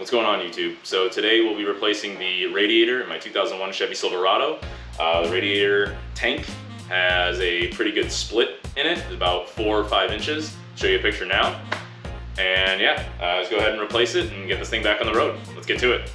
What's going on, YouTube? So today we'll be replacing the radiator in my 2001 Chevy Silverado. The radiator tank has a pretty good split in it, about 4 or 5 inches. Show you a picture now. And yeah, let's go ahead and replace it and get this thing back on the road. Let's get to it.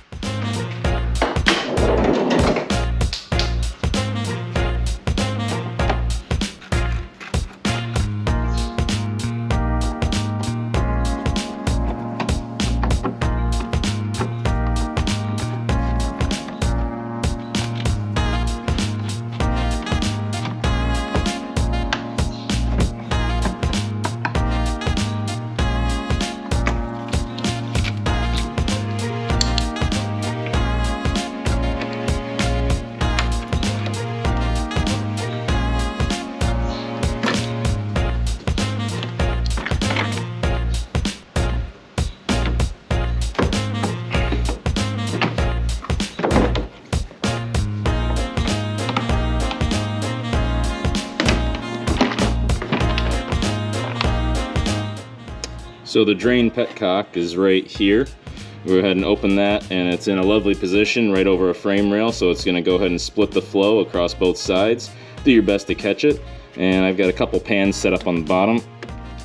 So the drain petcock is right here. Go ahead and open that, and it's in a lovely position right over a frame rail, so it's going to go ahead and split the flow across both sides. Do your best to catch it. And I've got a couple pans set up on the bottom.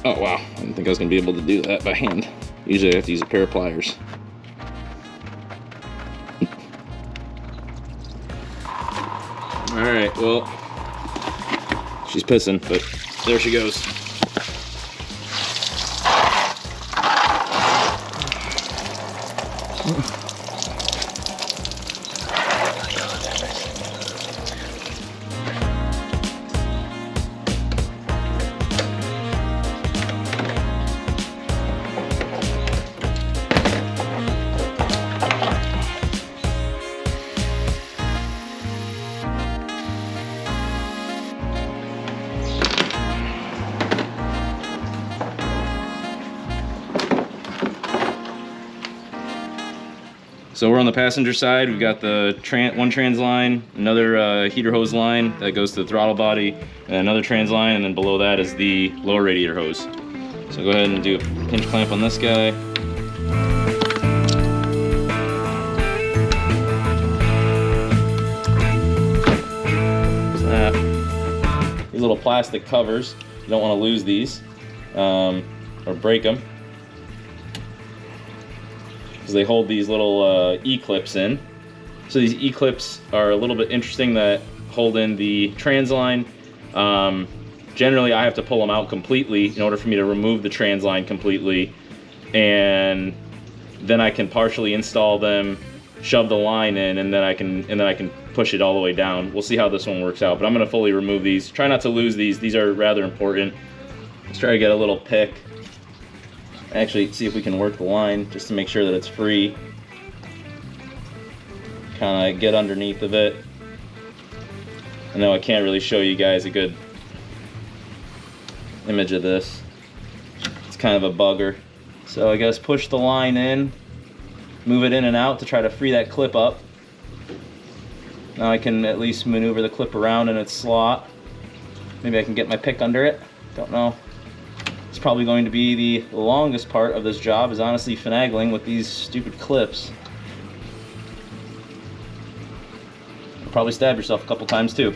Oh wow, I didn't think I was going to be able to do that by hand. Usually I have to use a pair of pliers. Alright, well, she's pissing, but there she goes. So we're on the passenger side. We've got the one trans line, another heater hose line that goes to the throttle body, and another trans line, and then below that is the lower radiator hose. So go ahead and do a pinch clamp on this guy. There's that. These little plastic covers, you don't want to lose these or break them. They hold these little E-clips in. So these E-clips are a little bit interesting that hold in the trans line. Generally I have to pull them out completely in order for me to remove the trans line completely, and then I can partially install them, shove the line in, and then I can push it all the way down. We'll see how this one works out, but I'm going to fully remove these. Try not to lose these. These are rather important. Let's try to get a little pick. Actually, see if we can work the line just to make sure that it's free. Kind of get underneath of it. I know I can't really show you guys a good image of this. It's kind of a bugger. So I guess push the line in, move it in and out to try to free that clip up. Now I can at least maneuver the clip around in its slot. Maybe I can get my pick under it. Don't know. It's probably going to be the longest part of this job, is honestly finagling with these stupid clips. You'll probably stab yourself a couple times too.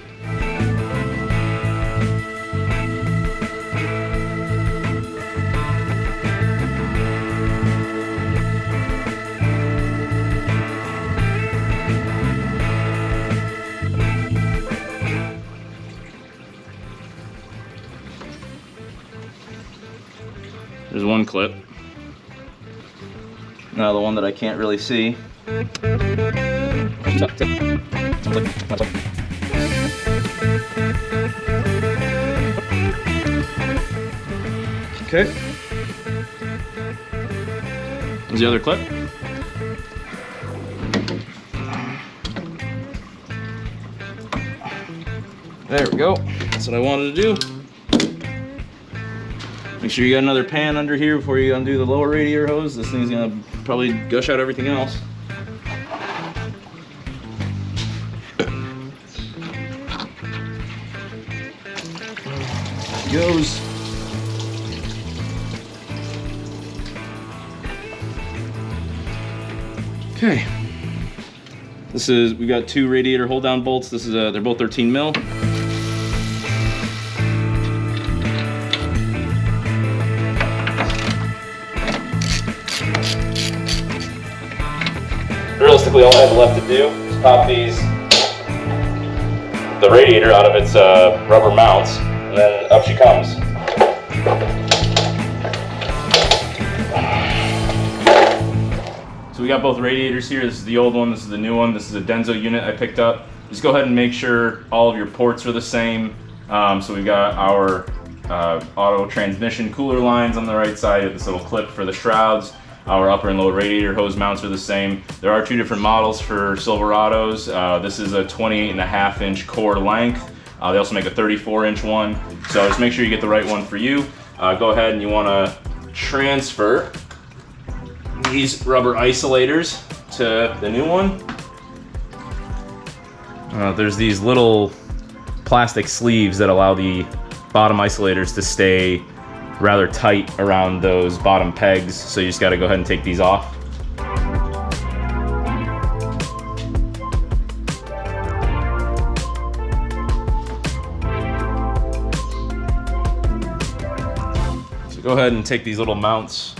There's one clip. Now the one that I can't really see. Okay. There's the other clip. There we go. That's what I wanted to do. Make sure you got another pan under here before you undo the lower radiator hose. This thing's gonna probably gush out everything else. There it goes. Okay. We got 2 radiator hold down bolts. They're both 13 mil. Realistically, all I have left to do is pop the radiator out of its rubber mounts, and then up she comes. So we got both radiators here. This is the old one, this is the new one. This is a Denso unit I picked up. Just go ahead and make sure all of your ports are the same. So we've got our auto transmission cooler lines on the right side. This little clip for the shrouds. Our upper and lower radiator hose mounts are the same. There are 2 different models for Silverados. This is a 28.5-inch core length. They also make a 34-inch one. So just make sure you get the right one for you. Go ahead and you want to transfer these rubber isolators to the new one. There's these little plastic sleeves that allow the bottom isolators to stay rather tight around those bottom pegs, so you just got to go ahead and take these off. So go ahead and take these little mounts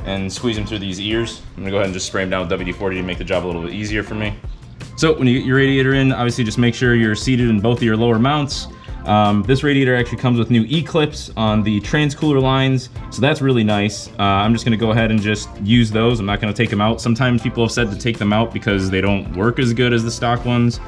and squeeze them through these ears. I'm gonna go ahead and just spray them down with WD-40 to make the job a little bit easier for me. So when you get your radiator in, obviously just make sure you're seated in both of your lower mounts. This radiator actually comes with new E-clips on the transcooler lines, so that's really nice. I'm just gonna go ahead and just use those. I'm not gonna take them out. Sometimes people have said to take them out because they don't work as good as the stock ones.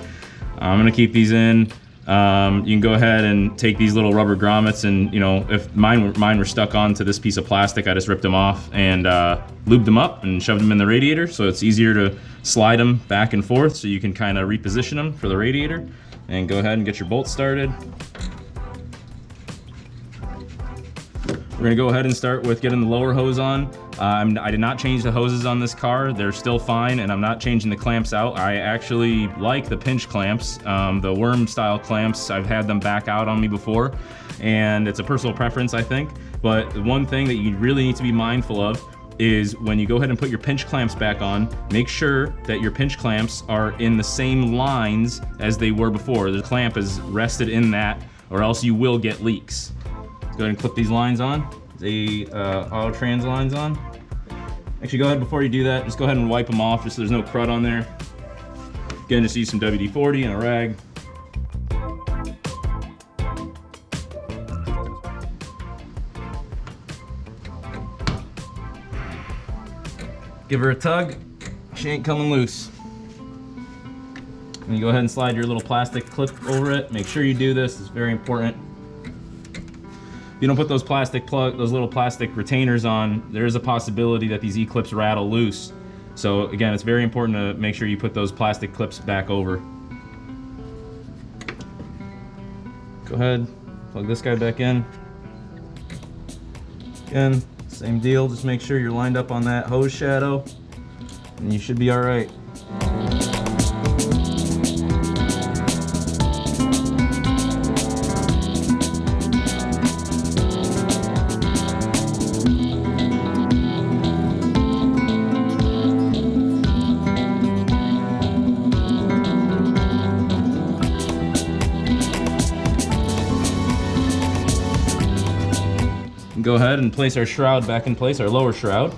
I'm gonna keep these in. You can go ahead and take these little rubber grommets, and if mine were stuck onto this piece of plastic, I just ripped them off and lubed them up and shoved them in the radiator, so it's easier to slide them back and forth, so you can kind of reposition them for the radiator. And go ahead and get your bolts started. We're gonna go ahead and start with getting the lower hose on. I did not change the hoses on this car. They're still fine, and I'm not changing the clamps out. I actually like the pinch clamps, the worm style clamps. I've had them back out on me before, and it's a personal preference, I think. But the one thing that you really need to be mindful of is when you go ahead and put your pinch clamps back on, make sure that your pinch clamps are in the same lines as they were before. The clamp is rested in that, or else you will get leaks. Let's go ahead and clip these lines on, the auto trans lines on. Actually, go ahead, before you do that, just go ahead and wipe them off just so there's no crud on there. Again, just use some WD-40 and a rag. Give her a tug, she ain't coming loose. And you go ahead and slide your little plastic clip over it. Make sure you do this, it's very important. If you don't put those little plastic retainers on, there is a possibility that these E-clips rattle loose. So again, it's very important to make sure you put those plastic clips back over. Go ahead, plug this guy back in. Again, same deal, just make sure you're lined up on that hose shadow, and you should be all right. Go ahead and place our shroud back in place, our lower shroud.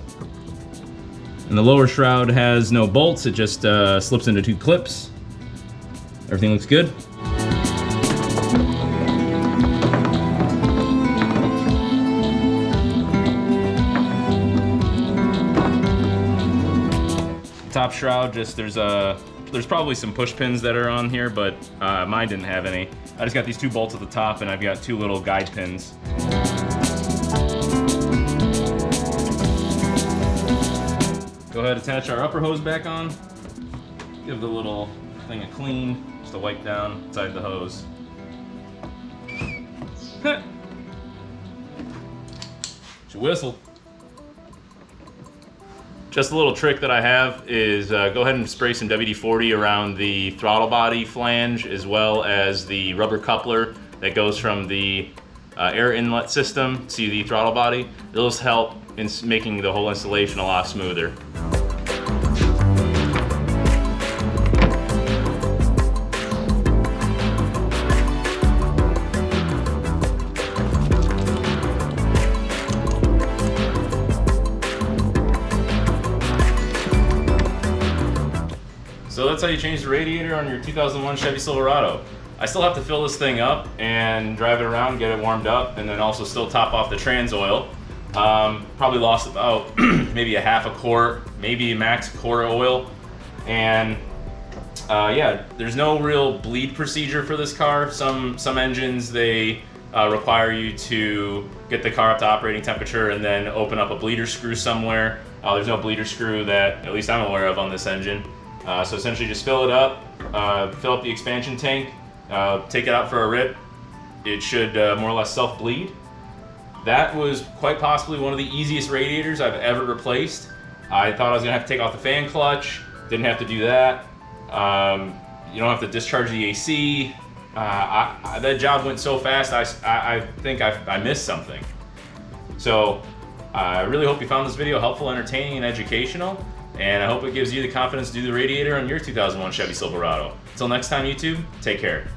And the lower shroud has no bolts, it just slips into 2 clips. Everything looks good. Top shroud, there's probably some push pins that are on here, but mine didn't have any. I just got these 2 bolts at the top, and I've got 2 little guide pins. Go ahead, attach our upper hose back on. Give the little thing a clean, just to wipe down inside the hose. Should whistle. Just a little trick that I have is go ahead and spray some WD-40 around the throttle body flange, as well as the rubber coupler that goes from the air inlet system to the throttle body. It'll just help in making the whole installation a lot smoother. So that's how you change the radiator on your 2001 Chevy Silverado. I still have to fill this thing up and drive it around, get it warmed up, and then also still top off the trans oil. Probably lost about maybe a half a quart, maybe max quart of oil. And yeah, there's no real bleed procedure for this car. Some engines, they require you to get the car up to operating temperature and then open up a bleeder screw somewhere. There's no bleeder screw that at least I'm aware of on this engine. So essentially just fill it up, fill up the expansion tank, take it out for a rip. It should more or less self-bleed. That was quite possibly one of the easiest radiators I've ever replaced. I thought I was gonna have to take off the fan clutch, didn't have to do that. You don't have to discharge the AC. That job went so fast, I think I missed something. So I really hope you found this video helpful, entertaining, and educational. And I hope it gives you the confidence to do the radiator on your 2001 Chevy Silverado. Until next time, YouTube, take care.